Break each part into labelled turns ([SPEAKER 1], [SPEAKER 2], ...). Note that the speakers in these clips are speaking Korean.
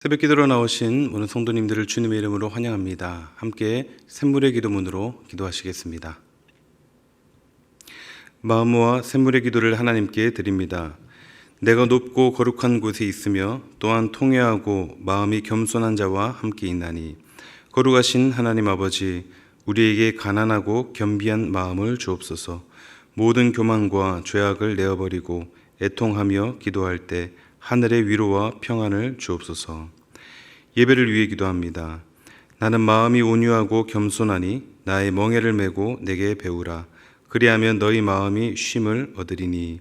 [SPEAKER 1] 새벽 기도로 나오신 모든 성도님들을 주님의 이름으로 환영합니다. 함께 샘물의 기도문으로 기도하시겠습니다. 마음과 샘물의 기도를 하나님께 드립니다. 내가 높고 거룩한 곳에 있으며 또한 통회하고 마음이 겸손한 자와 함께 있나니 거룩하신 하나님 아버지, 우리에게 가난하고 겸비한 마음을 주옵소서. 모든 교만과 죄악을 내어버리고 애통하며 기도할 때 하늘의 위로와 평안을 주옵소서. 예배를 위해 기도합니다. 나는 마음이 온유하고 겸손하니 나의 멍에를 메고 내게 배우라. 그리하면 너희 마음이 쉼을 얻으리니.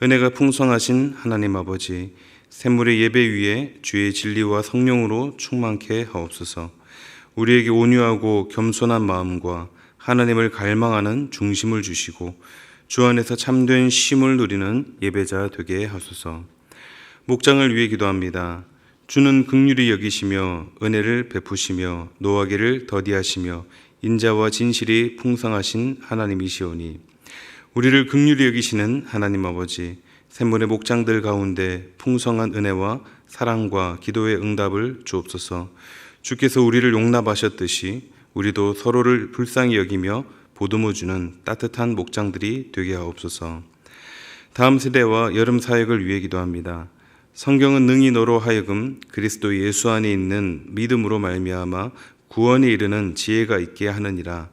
[SPEAKER 1] 은혜가 풍성하신 하나님 아버지, 샘물의 예배 위에 주의 진리와 성령으로 충만케 하옵소서. 우리에게 온유하고 겸손한 마음과 하나님을 갈망하는 중심을 주시고 주 안에서 참된 쉼을 누리는 예배자 되게 하소서. 목장을 위해 기도합니다. 주는 긍휼히 여기시며 은혜를 베푸시며 노하기를 더디하시며 인자와 진실이 풍성하신 하나님이시오니 우리를 긍휼히 여기시는 하나님 아버지, 샘물의 목장들 가운데 풍성한 은혜와 사랑과 기도의 응답을 주옵소서. 주께서 우리를 용납하셨듯이 우리도 서로를 불쌍히 여기며 보듬어 주는 따뜻한 목장들이 되게 하옵소서. 다음 세대와 여름 사역을 위해 기도합니다. 성경은 능히 너로 하여금 그리스도 예수 안에 있는 믿음으로 말미암아 구원에 이르는 지혜가 있게 하느니라.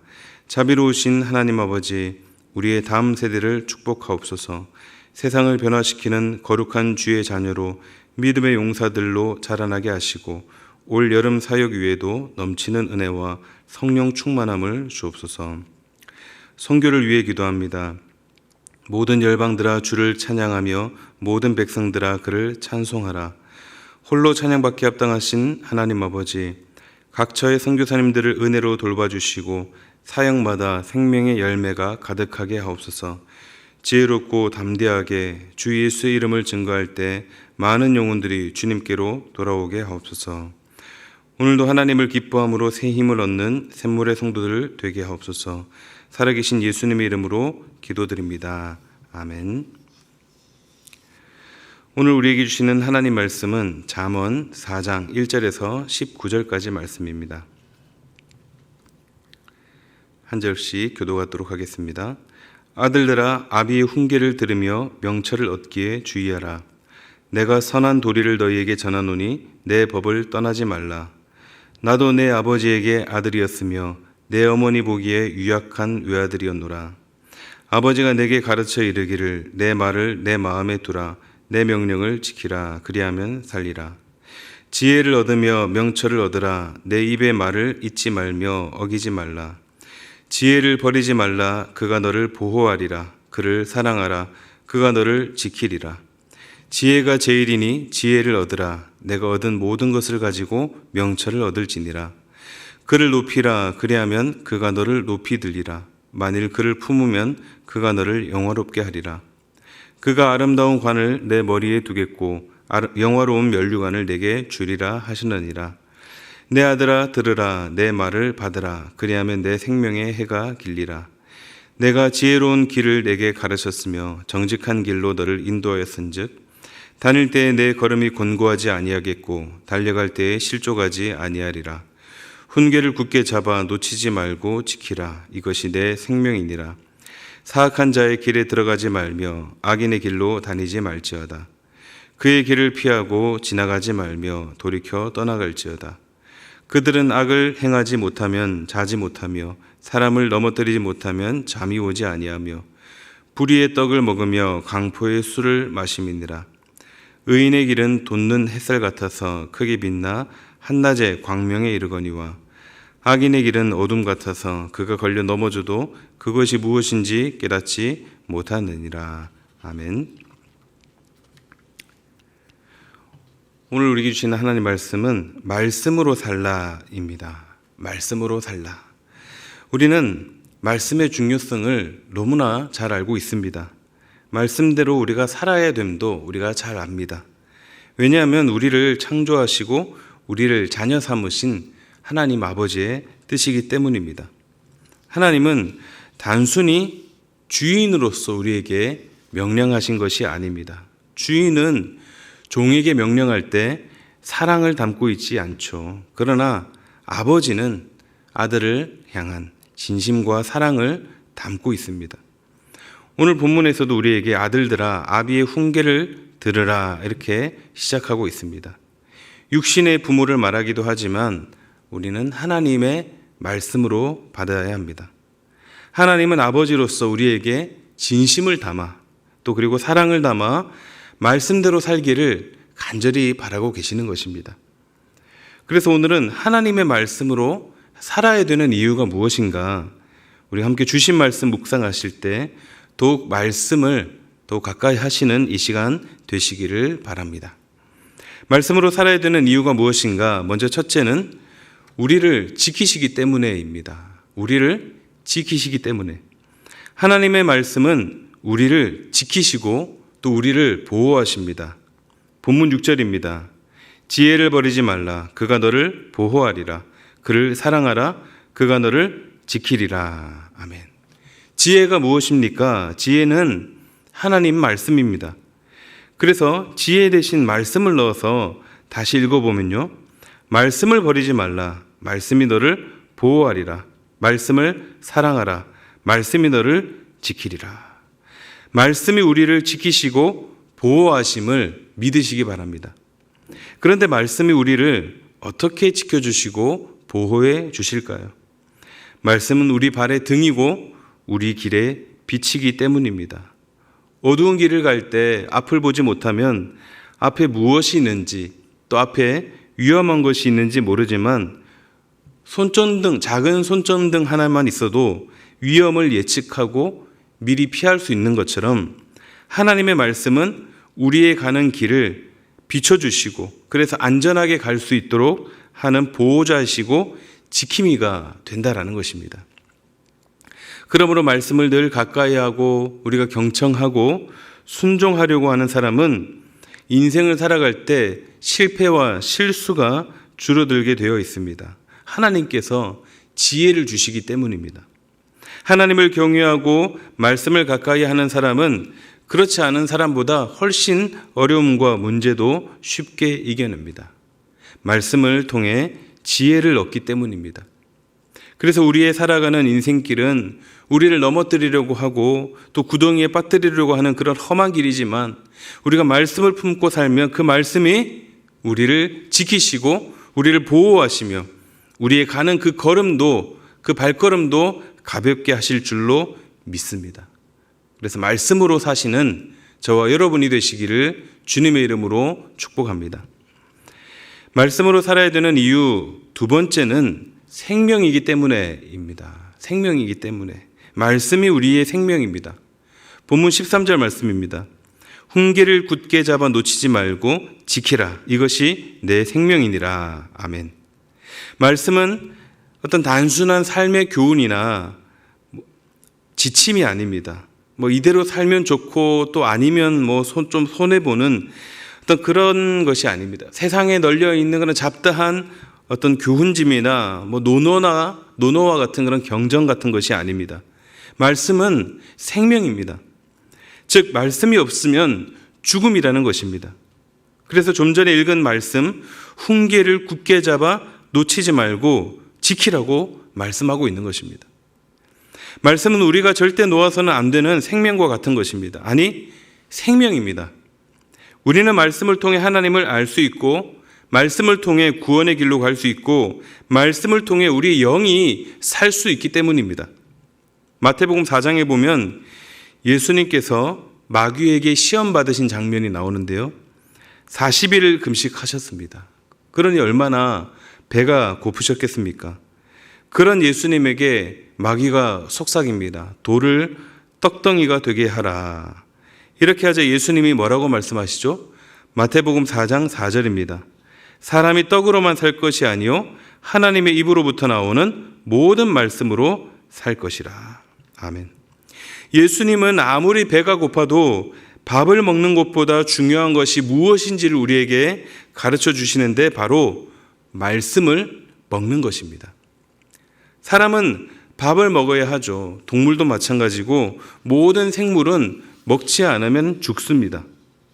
[SPEAKER 1] 자비로우신 하나님 아버지, 우리의 다음 세대를 축복하옵소서. 세상을 변화시키는 거룩한 주의 자녀로 믿음의 용사들로 자라나게 하시고 올 여름 사역 위에도 넘치는 은혜와 성령 충만함을 주옵소서. 선교를 위해 기도합니다. 모든 열방들아 주를 찬양하며 모든 백성들아 그를 찬송하라. 홀로 찬양받기 합당하신 하나님 아버지, 각처의 선교사님들을 은혜로 돌봐주시고 사역마다 생명의 열매가 가득하게 하옵소서. 지혜롭고 담대하게 주 예수의 이름을 증거할 때 많은 영혼들이 주님께로 돌아오게 하옵소서. 오늘도 하나님을 기뻐함으로 새 힘을 얻는 샘물의 성도들 되게 하옵소서. 살아계신 예수님의 이름으로 기도드립니다. 아멘. 오늘 우리에게 주시는 하나님 말씀은 잠언 4장 1절에서 19절까지 말씀입니다. 한 절씩 교도하도록 하겠습니다. 아들들아, 아비의 훈계를 들으며 명철을 얻기에 주의하라. 내가 선한 도리를 너희에게 전하노니 내 법을 떠나지 말라. 나도 내 아버지에게 아들이었으며 내 어머니 보기에 유약한 외아들이었노라. 아버지가 내게 가르쳐 이르기를 내 말을 내 마음에 두라. 내 명령을 지키라. 그리하면 살리라. 지혜를 얻으며 명철을 얻으라. 내 입의 말을 잊지 말며 어기지 말라. 지혜를 버리지 말라. 그가 너를 보호하리라. 그를 사랑하라. 그가 너를 지키리라. 지혜가 제일이니 지혜를 얻으라. 내가 얻은 모든 것을 가지고 명철을 얻을지니라. 그를 높이라. 그리하면 그가 너를 높이 들리라. 만일 그를 품으면 그가 너를 영화롭게 하리라. 그가 아름다운 관을 내 머리에 두겠고 영화로운 면류관을 내게 주리라 하시느니라. 내 아들아, 들으라. 내 말을 받으라. 그리하면 내 생명의 해가 길리라. 내가 지혜로운 길을 내게 가르쳤으며 정직한 길로 너를 인도하였은즉 다닐 때에 내 걸음이 곤고하지 아니하겠고 달려갈 때에 실족하지 아니하리라. 훈계를 굳게 잡아 놓치지 말고 지키라. 이것이 내 생명이니라. 사악한 자의 길에 들어가지 말며 악인의 길로 다니지 말지어다. 그의 길을 피하고 지나가지 말며 돌이켜 떠나갈지어다. 그들은 악을 행하지 못하면 자지 못하며 사람을 넘어뜨리지 못하면 잠이 오지 아니하며 불의의 떡을 먹으며 강포의 술을 마심이니라. 의인의 길은 돋는 햇살 같아서 크게 빛나 한낮에 광명에 이르거니와 악인의 길은 어둠 같아서 그가 걸려 넘어져도 그것이 무엇인지 깨닫지 못하느니라. 아멘. 오늘 우리에게 주시는 하나님 말씀은 말씀으로 살라입니다. 말씀으로 살라. 우리는 말씀의 중요성을 너무나 잘 알고 있습니다. 말씀대로 우리가 살아야 됨도 우리가 잘 압니다. 왜냐하면 우리를 창조하시고 우리를 자녀 삼으신 하나님 아버지의 뜻이기 때문입니다. 하나님은 단순히 주인으로서 우리에게 명령하신 것이 아닙니다. 주인은 종에게 명령할 때 사랑을 담고 있지 않죠. 그러나 아버지는 아들을 향한 진심과 사랑을 담고 있습니다. 오늘 본문에서도 우리에게 아들들아 아비의 훈계를 들으라 이렇게 시작하고 있습니다. 육신의 부모를 말하기도 하지만 우리는 하나님의 말씀으로 받아야 합니다. 하나님은 아버지로서 우리에게 진심을 담아 또 그리고 사랑을 담아 말씀대로 살기를 간절히 바라고 계시는 것입니다. 그래서 오늘은 하나님의 말씀으로 살아야 되는 이유가 무엇인가, 우리 함께 주신 말씀 묵상하실 때 더욱 말씀을 더 가까이 하시는 이 시간 되시기를 바랍니다. 말씀으로 살아야 되는 이유가 무엇인가? 먼저 첫째는 우리를 지키시기 때문에입니다. 우리를 지키시기 때문에. 하나님의 말씀은 우리를 지키시고 또 우리를 보호하십니다. 본문 6절입니다. 지혜를 버리지 말라. 그가 너를 보호하리라. 그를 사랑하라. 그가 너를 지키리라. 아멘. 지혜가 무엇입니까? 지혜는 하나님 말씀입니다. 그래서 지혜 대신 말씀을 넣어서 다시 읽어보면요. 말씀을 버리지 말라. 말씀이 너를 보호하리라. 말씀을 사랑하라. 말씀이 너를 지키리라. 말씀이 우리를 지키시고 보호하심을 믿으시기 바랍니다. 그런데 말씀이 우리를 어떻게 지켜주시고 보호해 주실까요? 말씀은 우리 발의 등이고 우리 길의 빛이기 때문입니다. 어두운 길을 갈 때 앞을 보지 못하면 앞에 무엇이 있는지 또 앞에 위험한 것이 있는지 모르지만 손전등, 작은 손전등 하나만 있어도 위험을 예측하고 미리 피할 수 있는 것처럼 하나님의 말씀은 우리의 가는 길을 비춰주시고 그래서 안전하게 갈 수 있도록 하는 보호자이시고 지킴이가 된다라는 것입니다. 그러므로 말씀을 늘 가까이 하고 우리가 경청하고 순종하려고 하는 사람은 인생을 살아갈 때 실패와 실수가 줄어들게 되어 있습니다. 하나님께서 지혜를 주시기 때문입니다. 하나님을 경외하고 말씀을 가까이 하는 사람은 그렇지 않은 사람보다 훨씬 어려움과 문제도 쉽게 이겨냅니다. 말씀을 통해 지혜를 얻기 때문입니다. 그래서 우리의 살아가는 인생길은 우리를 넘어뜨리려고 하고 또 구덩이에 빠뜨리려고 하는 그런 험한 길이지만 우리가 말씀을 품고 살면 그 말씀이 우리를 지키시고 우리를 보호하시며 우리의 가는 그 걸음도 그 발걸음도 가볍게 하실 줄로 믿습니다. 그래서 말씀으로 사시는 저와 여러분이 되시기를 주님의 이름으로 축복합니다. 말씀으로 살아야 되는 이유 두 번째는 생명이기 때문에입니다. 생명이기 때문에. 말씀이 우리의 생명입니다. 본문 13절 말씀입니다. 훈계를 굳게 잡아 놓치지 말고 지키라. 이것이 내 생명이니라. 아멘. 말씀은 어떤 단순한 삶의 교훈이나 지침이 아닙니다. 이대로 살면 좋고 또 아니면 좀 손해보는 어떤 그런 것이 아닙니다. 세상에 널려 있는 그런 잡다한 어떤 교훈짐이나 논어와 같은 그런 경전 같은 것이 아닙니다. 말씀은 생명입니다. 즉 말씀이 없으면 죽음이라는 것입니다. 그래서 좀 전에 읽은 말씀 훈계를 굳게 잡아 놓치지 말고 지키라고 말씀하고 있는 것입니다. 말씀은 우리가 절대 놓아서는 안 되는 생명과 같은 것입니다. 아니, 생명입니다. 우리는 말씀을 통해 하나님을 알 수 있고 말씀을 통해 구원의 길로 갈 수 있고 말씀을 통해 우리 영이 살 수 있기 때문입니다. 마태복음 4장에 보면 예수님께서 마귀에게 시험 받으신 장면이 나오는데요. 40일 금식하셨습니다. 그러니 얼마나 배가 고프셨겠습니까? 그런 예수님에게 마귀가 속삭입니다. 돌을 떡덩이가 되게 하라. 이렇게 하자 예수님이 뭐라고 말씀하시죠? 마태복음 4장 4절입니다. 사람이 떡으로만 살 것이 아니요 하나님의 입으로부터 나오는 모든 말씀으로 살 것이라. 아멘. 예수님은 아무리 배가 고파도 밥을 먹는 것보다 중요한 것이 무엇인지를 우리에게 가르쳐 주시는데 바로 말씀을 먹는 것입니다. 사람은 밥을 먹어야 하죠. 동물도 마찬가지고 모든 생물은 먹지 않으면 죽습니다.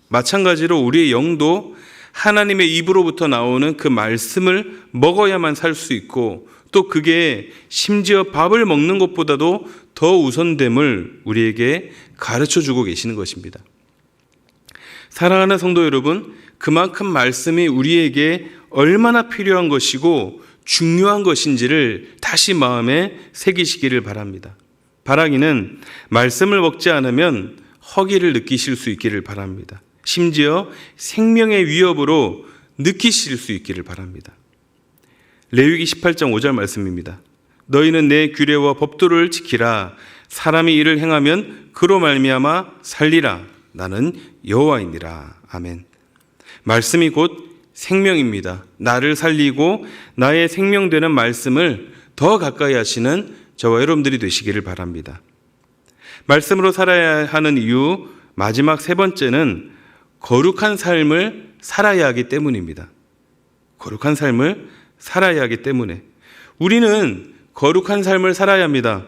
[SPEAKER 1] 마찬가지로 우리의 영도 하나님의 입으로부터 나오는 그 말씀을 먹어야만 살 수 있고, 또 그게 심지어 밥을 먹는 것보다도 더 우선됨을 우리에게 가르쳐 주고 계시는 것입니다. 사랑하는 성도 여러분, 그만큼 말씀이 우리에게 얼마나 필요한 것이고 중요한 것인지를 다시 마음에 새기시기를 바랍니다. 바라기는 말씀을 먹지 않으면 허기를 느끼실 수 있기를 바랍니다. 심지어 생명의 위협으로 느끼실 수 있기를 바랍니다. 레위기 18장 5절 말씀입니다. 너희는 내 규례와 법도를 지키라. 사람이 이를 행하면 그로 말미암아 살리라. 나는 여호와이니라. 아멘. 말씀이 곧 생명입니다. 나를 살리고 나의 생명되는 말씀을 더 가까이 하시는 저와 여러분들이 되시기를 바랍니다. 말씀으로 살아야 하는 이유 마지막 세 번째는 거룩한 삶을 살아야 하기 때문입니다. 거룩한 삶을 살아야 하기 때문에 우리는 거룩한 삶을 살아야 합니다.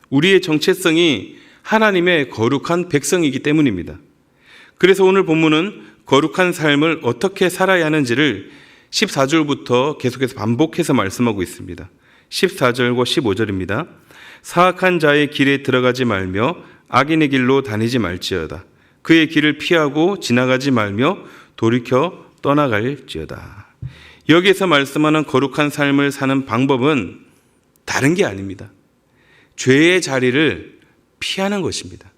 [SPEAKER 1] 우리의 정체성이 하나님의 거룩한 백성이기 때문입니다. 그래서 오늘 본문은 거룩한 삶을 어떻게 살아야 하는지를 14절부터 계속해서 반복해서 말씀하고 있습니다. 14절과 15절입니다. 사악한 자의 길에 들어가지 말며 악인의 길로 다니지 말지어다. 그의 길을 피하고 지나가지 말며 돌이켜 떠나갈지어다. 여기에서 말씀하는 거룩한 삶을 사는 방법은 다른 게 아닙니다. 죄의 자리를 피하는 것입니다.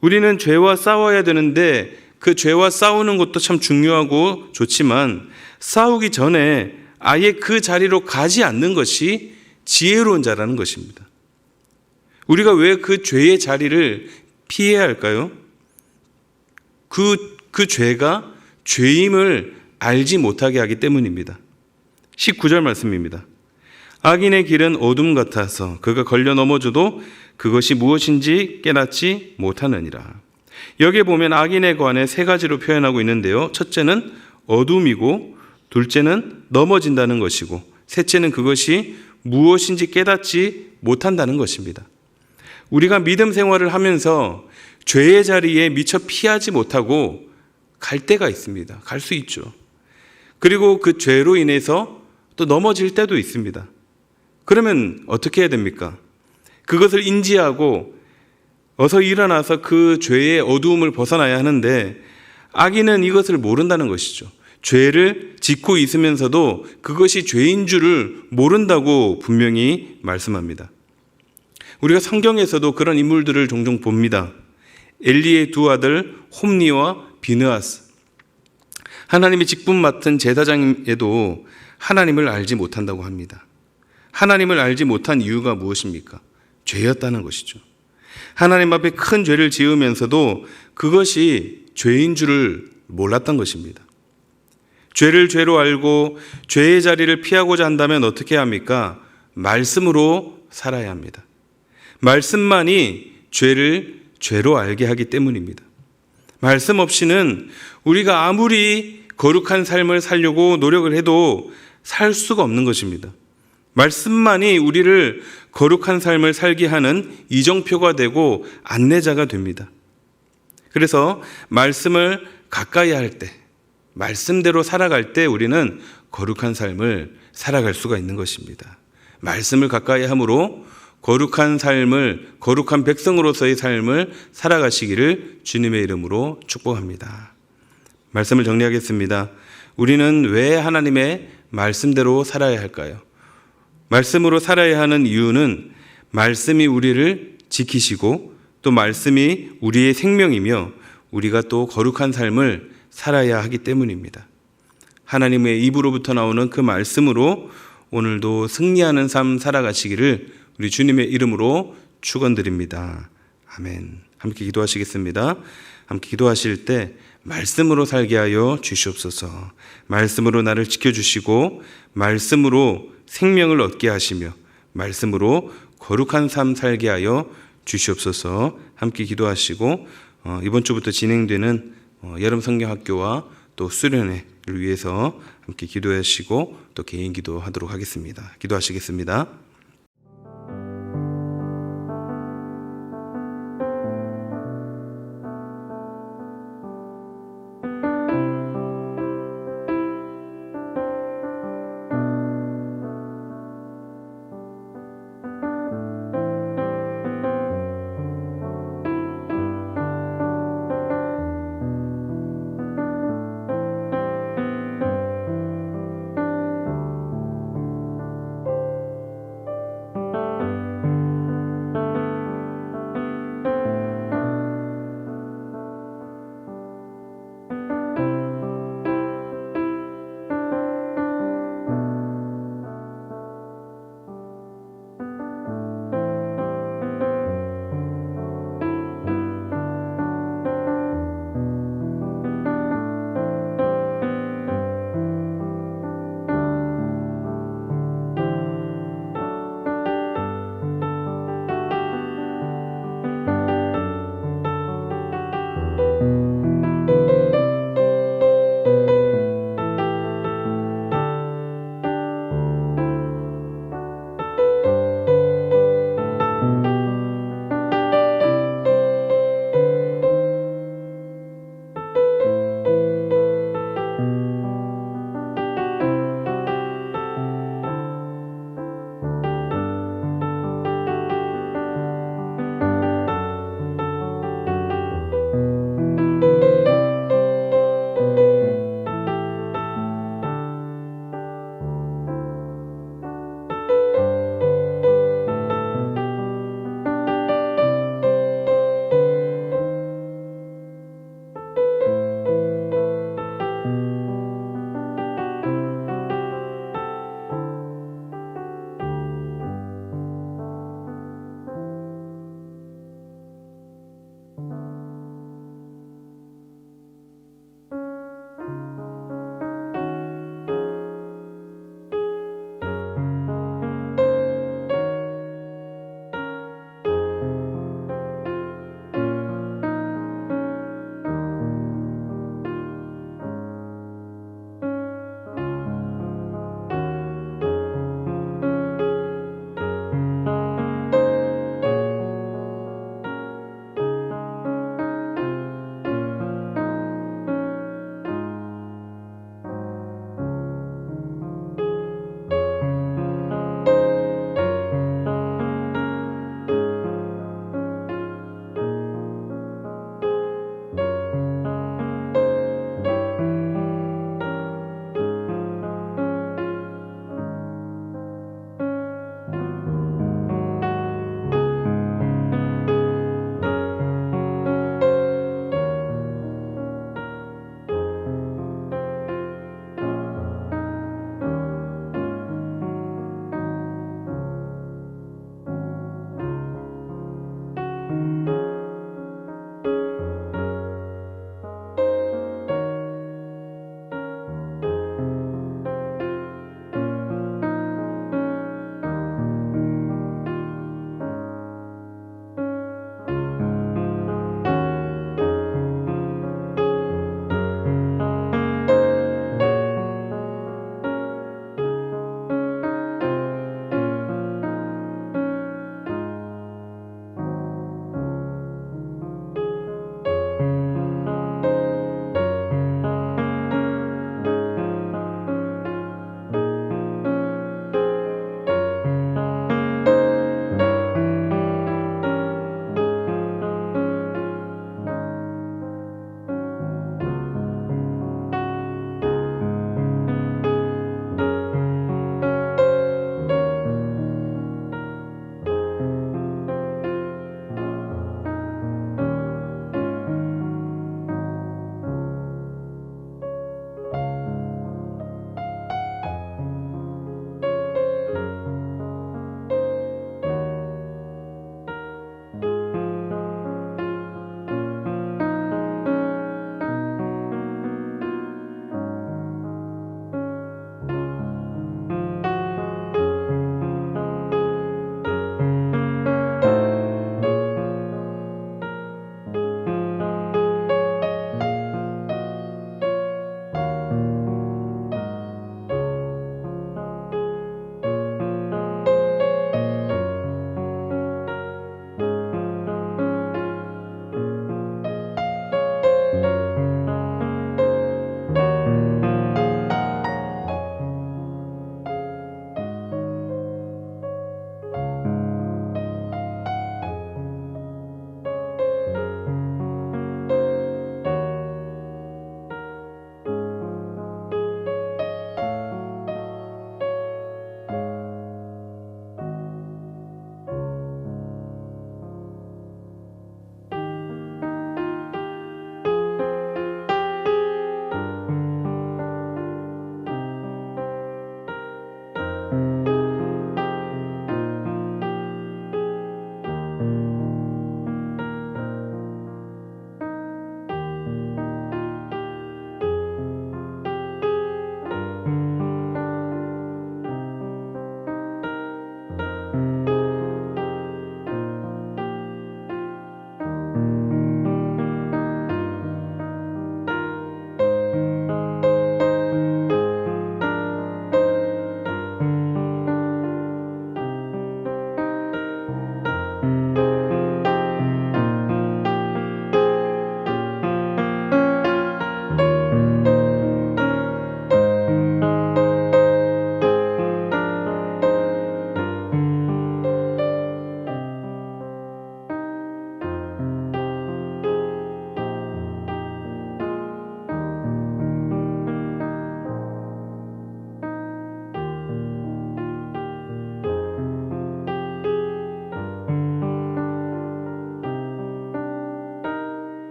[SPEAKER 1] 우리는 죄와 싸워야 되는데 그 죄와 싸우는 것도 참 중요하고 좋지만 싸우기 전에 아예 그 자리로 가지 않는 것이 지혜로운 자라는 것입니다. 우리가 왜 그 죄의 자리를 피해야 할까요? 그 죄가 죄임을 알지 못하게 하기 때문입니다. 19절 말씀입니다. 악인의 길은 어둠 같아서 그가 걸려 넘어져도 그것이 무엇인지 깨닫지 못하느니라. 여기에 보면 악인에 관해 세 가지로 표현하고 있는데요. 첫째는 어둠이고, 둘째는 넘어진다는 것이고, 셋째는 그것이 무엇인지 깨닫지 못한다는 것입니다. 우리가 믿음 생활을 하면서 죄의 자리에 미처 피하지 못하고 갈 때가 있습니다. 갈 수 있죠. 그리고 그 죄로 인해서 또 넘어질 때도 있습니다. 그러면 어떻게 해야 됩니까? 그것을 인지하고 어서 일어나서 그 죄의 어두움을 벗어나야 하는데 악인은 이것을 모른다는 것이죠. 죄를 짓고 있으면서도 그것이 죄인 줄을 모른다고 분명히 말씀합니다. 우리가 성경에서도 그런 인물들을 종종 봅니다. 엘리의 두 아들 홈니와 비느하스. 하나님이 직분 맡은 제사장에도 하나님을 알지 못한다고 합니다. 하나님을 알지 못한 이유가 무엇입니까? 죄였다는 것이죠. 하나님 앞에 큰 죄를 지으면서도 그것이 죄인 줄을 몰랐던 것입니다. 죄를 죄로 알고 죄의 자리를 피하고자 한다면 어떻게 합니까? 말씀으로 살아야 합니다. 말씀만이 죄를 죄로 알게 하기 때문입니다. 말씀 없이는 우리가 아무리 거룩한 삶을 살려고 노력을 해도 살 수가 없는 것입니다. 말씀만이 우리를 거룩한 삶을 살게 하는 이정표가 되고 안내자가 됩니다. 그래서 말씀을 가까이 할 때, 말씀대로 살아갈 때 우리는 거룩한 삶을 살아갈 수가 있는 것입니다. 말씀을 가까이 함으로 거룩한 삶을, 거룩한 백성으로서의 삶을 살아가시기를 주님의 이름으로 축복합니다. 말씀을 정리하겠습니다. 우리는 왜 하나님의 말씀대로 살아야 할까요? 말씀으로 살아야 하는 이유는 말씀이 우리를 지키시고 또 말씀이 우리의 생명이며 우리가 또 거룩한 삶을 살아야 하기 때문입니다. 하나님의 입으로부터 나오는 그 말씀으로 오늘도 승리하는 삶 살아가시기를 우리 주님의 이름으로 축원드립니다. 아멘. 함께 기도하시겠습니다. 함께 기도하실 때 말씀으로 살게 하여 주시옵소서. 말씀으로 나를 지켜주시고 말씀으로 생명을 얻게 하시며 말씀으로 거룩한 삶 살게 하여 주시옵소서. 함께 기도하시고 이번 주부터 진행되는 여름 성경학교와 또 수련회를 위해서 함께 기도하시고 또 개인 기도하도록 하겠습니다. 기도하시겠습니다.